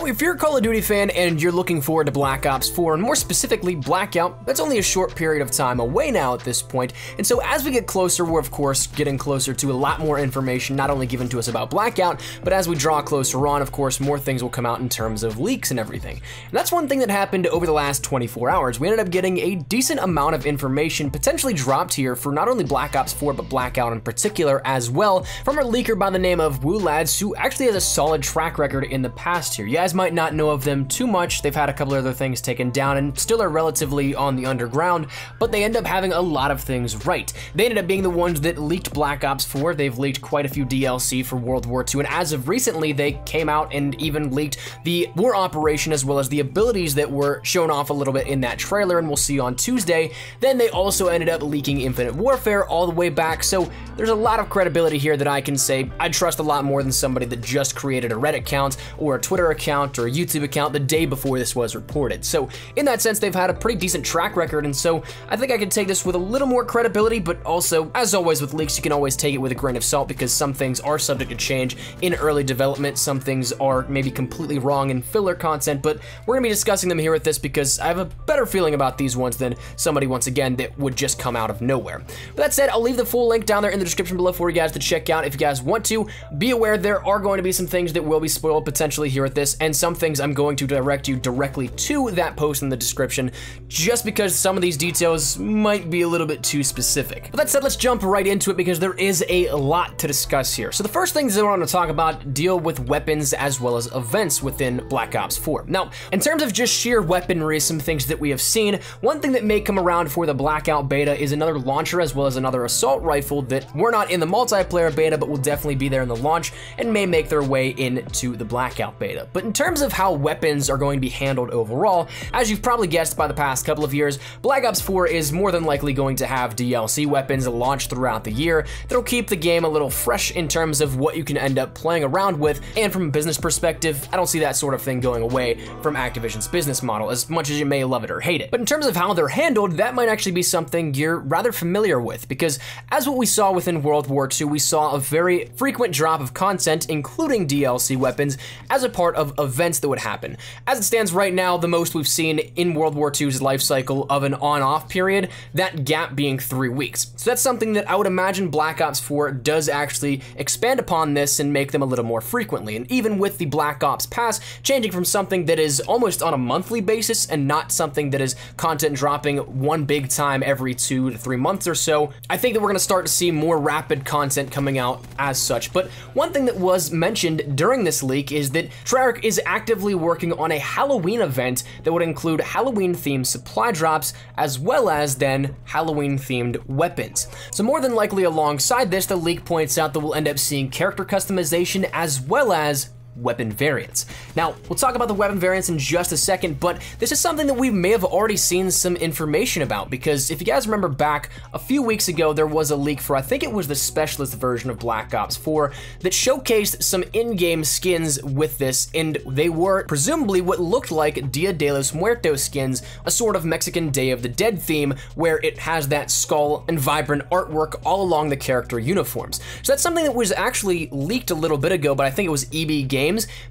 Now, if you're a Call of Duty fan and you're looking forward to Black Ops 4, and more specifically Blackout, that's only a short period of time away now at this point. And so as we get closer, we're of course getting closer to a lot more information, not only given to us about Blackout, but as we draw closer on, of course, more things will come out in terms of leaks and everything. And that's one thing that happened over the last 24 hours. We ended up getting a decent amount of information potentially dropped here for not only Black Ops 4, but Blackout in particular as well, from a leaker by the name of Woo Lads, who actually has a solid track record in the past here. You guys might not know of them too much. They've had a couple other things taken down and still are relatively on the underground, but they end up having a lot of things right. They ended up being the ones that leaked Black Ops 4. They've leaked quite a few DLC for World War II, and as of recently, they came out and even leaked the war operation as well as the abilities that were shown off a little bit in that trailer, and we'll see on Tuesday. Then they also ended up leaking Infinite Warfare all the way back, so there's a lot of credibility here that I can say I trust a lot more than somebody that just created a Reddit account or a Twitter account or a YouTube account the day before this was reported. So in that sense, they've had a pretty decent track record, and so I think I can take this with a little more credibility, but also, as always with leaks, you can always take it with a grain of salt because some things are subject to change in early development. Some things are maybe completely wrong in filler content, but we're gonna be discussing them here with this because I have a better feeling about these ones than somebody, once again, that would just come out of nowhere. But that said, I'll leave the full link down there in the description below for you guys to check out if you guys want to. Be aware there are going to be some things that will be spoiled potentially here at this, and some things I'm going to direct you directly to that post in the description, just because some of these details might be a little bit too specific. But that said, let's jump right into it because there is a lot to discuss here. So the first things that I want to talk about deal with weapons as well as events within Black Ops 4. Now, in terms of just sheer weaponry, some things that we have seen, one thing that may come around for the Blackout beta is another launcher as well as another assault rifle that were not in the multiplayer beta but will definitely be there in the launch and may make their way into the Blackout beta. But in terms of how weapons are going to be handled overall, as you've probably guessed by the past couple of years, Black Ops 4 is more than likely going to have DLC weapons launched throughout the year that'll keep the game a little fresh in terms of what you can end up playing around with, and from a business perspective, I don't see that sort of thing going away from Activision's business model, as much as you may love it or hate it. But in terms of how they're handled, that might actually be something you're rather familiar with, because as what we saw within World War II, we saw a very frequent drop of content, including DLC weapons, as a part of events that would happen. As it stands right now, the most we've seen in World War II's life cycle of an on-off period, that gap being 3 weeks. So that's something that I would imagine Black Ops 4 does actually expand upon this and make them a little more frequently. And even with the Black Ops Pass changing from something that is almost on a monthly basis and not something that is content dropping one big time every 2 to 3 months or so, I think that we're gonna start to see more rapid content coming out as such. But one thing that was mentioned during this leak is that Treyarch is actively working on a Halloween event that would include Halloween-themed supply drops as well as then Halloween-themed weapons. So more than likely alongside this, the leak points out that we'll end up seeing character customization as well as weapon variants. Now, we'll talk about the weapon variants in just a second, but this is something that we may have already seen some information about, because if you guys remember back a few weeks ago, there was a leak for, I think it was the specialist version of Black Ops 4 that showcased some in-game skins with this, and they were presumably what looked like Dia de los Muertos skins, a sort of Mexican Day of the Dead theme where it has that skull and vibrant artwork all along the character uniforms. So that's something that was actually leaked a little bit ago, but I think it was EB Games,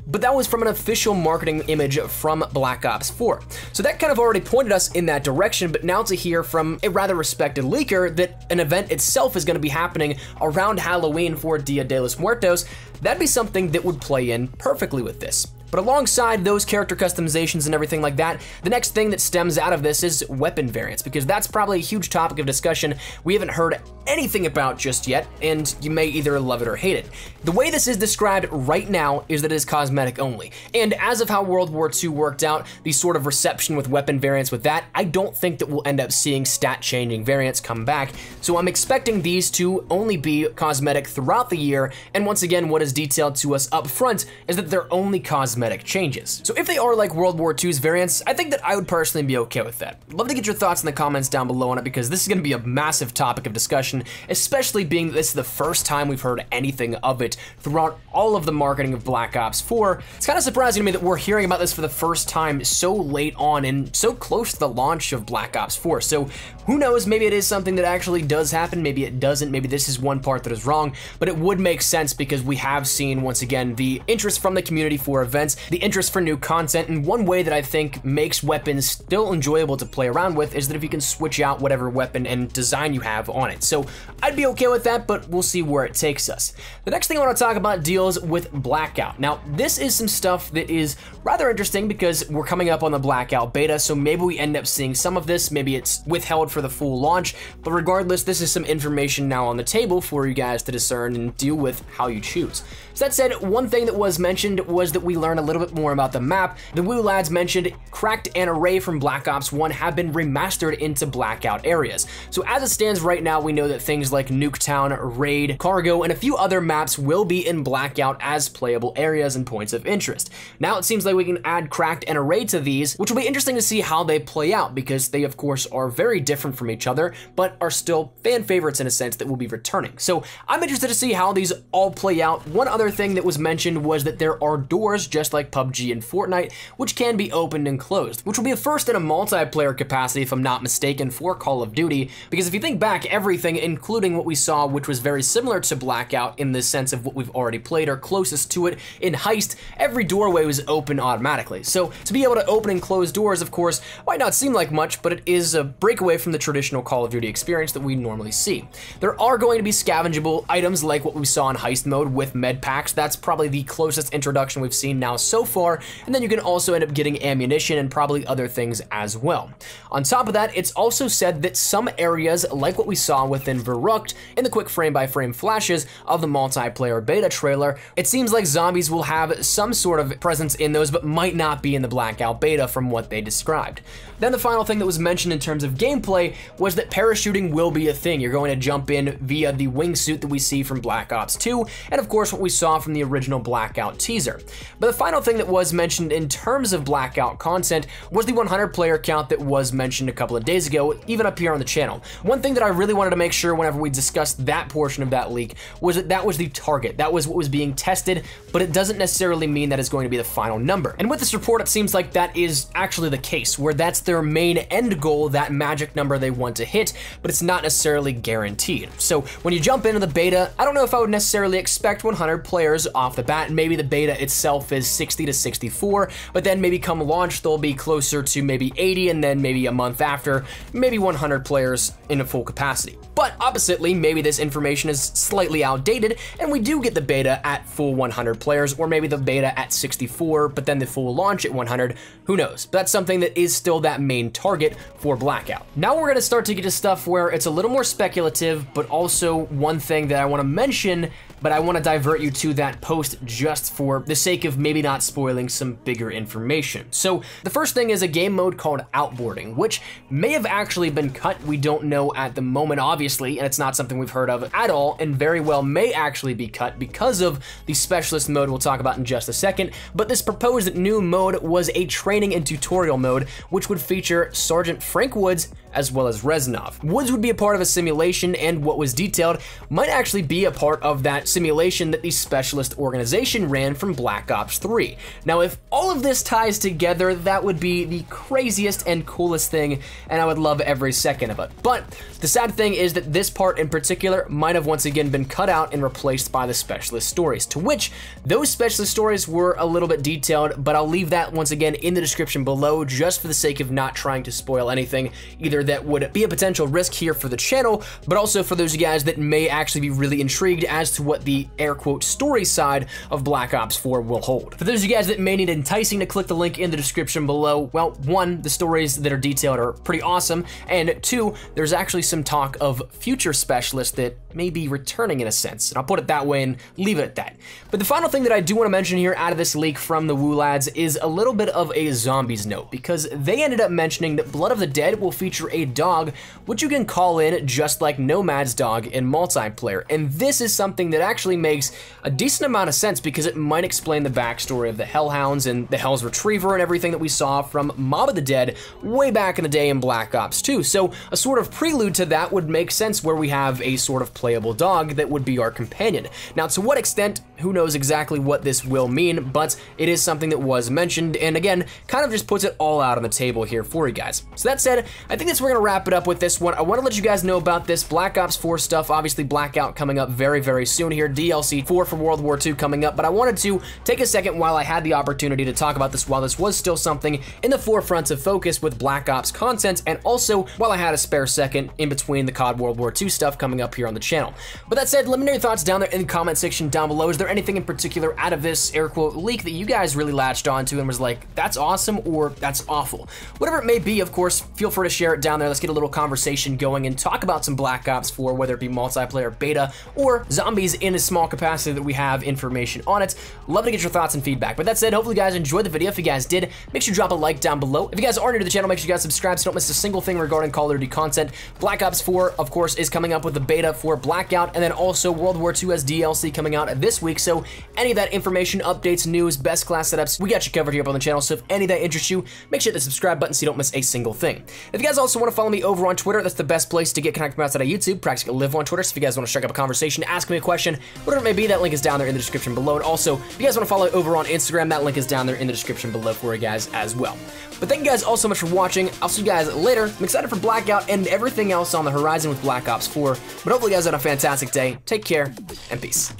but that was from an official marketing image from Black Ops 4. So that kind of already pointed us in that direction, but now to hear from a rather respected leaker that an event itself is going to be happening around Halloween for Dia de los Muertos, that'd be something that would play in perfectly with this. But alongside those character customizations and everything like that, the next thing that stems out of this is weapon variants, because that's probably a huge topic of discussion we haven't heard anything about just yet, and you may either love it or hate it. The way this is described right now is that it is cosmetic only, and as of how World War II worked out, the sort of reception with weapon variants with that, I don't think that we'll end up seeing stat-changing variants come back, so I'm expecting these to only be cosmetic throughout the year, and once again, what is detailed to us up front is that they're only cosmetic changes. So if they are like World War II's variants, I think that I would personally be okay with that. Love to get your thoughts in the comments down below on it, because this is going to be a massive topic of discussion, especially being that this is the first time we've heard anything of it throughout all of the marketing of Black Ops 4. It's kind of surprising to me that we're hearing about this for the first time so late on and so close to the launch of Black Ops 4. So who knows, maybe it is something that actually does happen, maybe it doesn't, maybe this is one part that is wrong, but it would make sense because we have seen, once again, the interest from the community for events sense, the interest for new content, and one way that I think makes weapons still enjoyable to play around with is that if you can switch out whatever weapon and design you have on it. So I'd be okay with that, but we'll see where it takes us. The next thing I want to talk about deals with Blackout. Now, this is some stuff that is rather interesting because we're coming up on the Blackout beta, so maybe we end up seeing some of this, maybe it's withheld for the full launch, but regardless, this is some information now on the table for you guys to discern and deal with how you choose. So that said, one thing that was mentioned was that we learn a little bit more about the map. The Woo lads mentioned Cracked and Array from Black Ops 1 have been remastered into Blackout areas. So as it stands right now, we know that things like Nuketown, Raid, Cargo, and a few other maps will be in Blackout as playable areas and points of interest. Now it seems like we can add Cracked and Array to these, which will be interesting to see how they play out because they of course are very different from each other, but are still fan favorites in a sense that will be returning. So I'm interested to see how these all play out. One other thing that was mentioned was that there are doors just like PUBG and Fortnite, which can be opened and closed, which will be a first in a multiplayer capacity if I'm not mistaken for Call of Duty, because if you think back, everything, including what we saw, which was very similar to Blackout in the sense of what we've already played or closest to it in Heist, every doorway was open automatically. So to be able to open and close doors, of course, might not seem like much, but it is a breakaway from the traditional Call of Duty experience that we normally see. There are going to be scavengeable items like what we saw in Heist mode with med packs. That's probably the closest introduction we've seen now so far, and then you can also end up getting ammunition and probably other things as well. On top of that, it's also said that some areas, like what we saw within Verrucht in the quick frame-by-frame flashes of the multiplayer beta trailer, it seems like zombies will have some sort of presence in those, but might not be in the Blackout beta from what they described. Then the final thing that was mentioned in terms of gameplay was that parachuting will be a thing. You're going to jump in via the wingsuit that we see from Black Ops 2, and of course what we saw from the original Blackout teaser. But the final thing that was mentioned in terms of Blackout content was the 100 player count that was mentioned a couple of days ago, even up here on the channel. One thing that I really wanted to make sure whenever we discussed that portion of that leak was that that was the target. That was what was being tested, but it doesn't necessarily mean that is going to be the final number. And with this report, it seems like that is actually the case, where that's their main end goal, that magic number they want to hit, but it's not necessarily guaranteed. So when you jump into the beta, I don't know if I would necessarily expect 100 players off the bat. Maybe the beta itself is 60 to 64, but then maybe come launch, they'll be closer to maybe 80, and then maybe a month after, maybe 100 players in a full capacity. But oppositely, maybe this information is slightly outdated, and we do get the beta at full 100 players, or maybe the beta at 64, but then the full launch at 100, who knows? But that's something that is still that main target for Blackout. Now we're gonna start to get to stuff where it's a little more speculative, but also one thing that I wanna mention, but I want to divert you to that post just for the sake of maybe not spoiling some bigger information. So the first thing is a game mode called Outboarding, which may have actually been cut. We don't know at the moment, obviously, and it's not something we've heard of at all, and very well may actually be cut because of the specialist mode we'll talk about in just a second. But this proposed new mode was a training and tutorial mode, which would feature Sergeant Frank Woods as well as Reznov. Woods would be a part of a simulation, and what was detailed might actually be a part of that simulation that the specialist organization ran from Black Ops 3. Now, if all of this ties together, that would be the craziest and coolest thing, and I would love every second of it. But the sad thing is that this part in particular might have once again been cut out and replaced by the specialist stories, to which those specialist stories were a little bit detailed, but I'll leave that once again in the description below just for the sake of not trying to spoil anything, either that would be a potential risk here for the channel, but also for those of you guys that may actually be really intrigued as to what the air quote story side of Black Ops 4 will hold. For those of you guys that may need enticing to click the link in the description below, well, one, the stories that are detailed are pretty awesome, and two, there's actually some talk of future specialists that may be returning in a sense, and I'll put it that way and leave it at that. But the final thing that I do want to mention here out of this leak from the Woo lads is a little bit of a zombies note, because they ended up mentioning that Blood of the Dead will feature a dog, which you can call in just like Nomad's dog in multiplayer, and this is something that actually makes a decent amount of sense because it might explain the backstory of the Hellhounds and the Hell's Retriever and everything that we saw from Mob of the Dead way back in the day in Black Ops 2. So a sort of prelude to that would make sense where we have a sort of playable dog that would be our companion. Now, to what extent, who knows exactly what this will mean, but it is something that was mentioned, and again, kind of just puts it all out on the table here for you guys. So that said, I think that's where we're gonna wrap it up with this one. I want to let you guys know about this Black Ops 4 stuff. Obviously, Blackout coming up very, very soon here. DLC 4 for World War II coming up, but I wanted to take a second while I had the opportunity to talk about this while this was still something in the forefront of focus with Black Ops content, and also while I had a spare second in between the COD World War II stuff coming up here on the channel. But that said, let me know your thoughts down there in the comment section down below. Is there anything in particular out of this air quote leak that you guys really latched onto and was like, that's awesome or that's awful? Whatever it may be, of course, feel free to share it down there. Let's get a little conversation going and talk about some Black Ops 4, whether it be multiplayer, beta, or zombies in a small capacity that we have information on it. Love to get your thoughts and feedback. But that said, hopefully you guys enjoyed the video. If you guys did, make sure you drop a like down below. If you guys are new to the channel, make sure you guys subscribe so you don't miss a single thing regarding Call of Duty content. Black Ops 4, of course, is coming up with the beta for Blackout, and then also World War II has DLC coming out this week. So any of that information, updates, news, best class setups, we got you covered here up on the channel. So if any of that interests you, make sure to hit the subscribe button so you don't miss a single thing. If you guys also want to follow me over on Twitter, that's the best place to get connected outside of YouTube. Practically live on Twitter. So if you guys want to strike up a conversation, ask me a question, whatever it may be, that link is down there in the description below. And also, if you guys want to follow over on Instagram, that link is down there in the description below for you guys as well. But thank you guys all so much for watching. I'll see you guys later. I'm excited for Blackout and everything else on the horizon with Black Ops 4. But hopefully you guys had a fantastic day. Take care and peace.